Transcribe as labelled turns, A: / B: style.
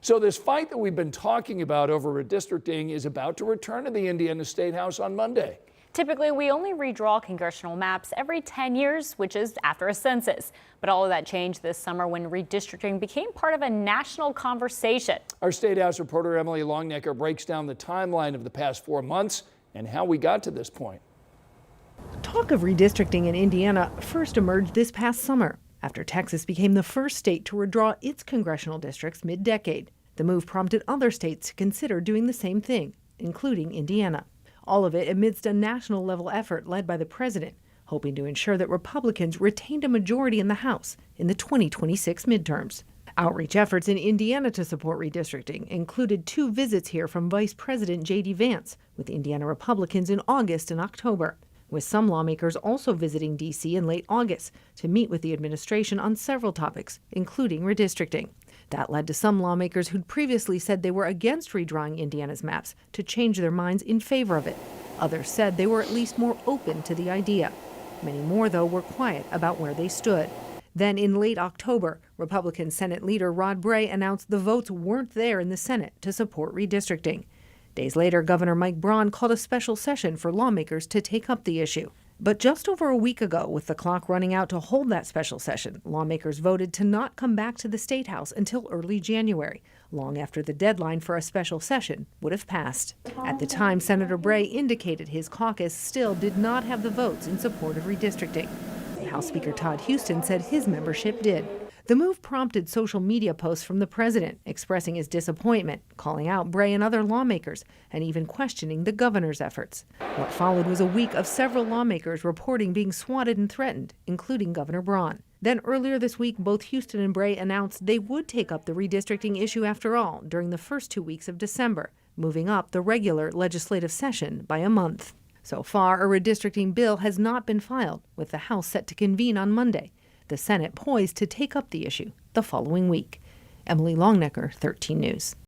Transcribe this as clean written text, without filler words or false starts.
A: So this fight that we've been talking about over redistricting is about to return to the Indiana State House on Monday.
B: Typically, we only redraw congressional maps every 10 years, which is after a census. But all of that changed this summer when redistricting became part of a national conversation.
A: Our State House reporter Emily Longnecker breaks down the timeline of the past 4 months and how we got to this point.
C: Talk of redistricting in Indiana first emerged this past summer after Texas became the first state to redraw its congressional districts mid-decade. The move prompted other states to consider doing the same thing, including Indiana. All of it amidst a national-level effort led by the president, hoping to ensure that Republicans retained a majority in the House in the 2026 midterms. Outreach efforts in Indiana to support redistricting included 2 visits here from Vice President J.D. Vance with Indiana Republicans in August and October, with some lawmakers also visiting D.C. in late August to meet with the administration on several topics, including redistricting. That led to some lawmakers who'd previously said they were against redrawing Indiana's maps to change their minds in favor of it. Others said they were at least more open to the idea. Many more, though, were quiet about where they stood. Then in late October, Republican Senate leader Rod Bray announced the votes weren't there in the Senate to support redistricting. Days later, Governor Mike Braun called a special session for lawmakers to take up the issue. But just over a week ago, with the clock running out to hold that special session, lawmakers voted to not come back to the State House until early January, long after the deadline for a special session would have passed. At the time, Senator Bray indicated his caucus still did not have the votes in support of redistricting. House Speaker Todd Houston said his membership did. The move prompted social media posts from the president expressing his disappointment, calling out Bray and other lawmakers, and even questioning the governor's efforts. What followed was a week of several lawmakers reporting being swatted and threatened, including Governor Braun. Then earlier this week, both Houston and Bray announced they would take up the redistricting issue after all during the first 2 weeks of December, moving up the regular legislative session by a month. So far, a redistricting bill has not been filed, with the House set to convene on Monday. The Senate poised to take up the issue the following week. Emily Longnecker, 13 News.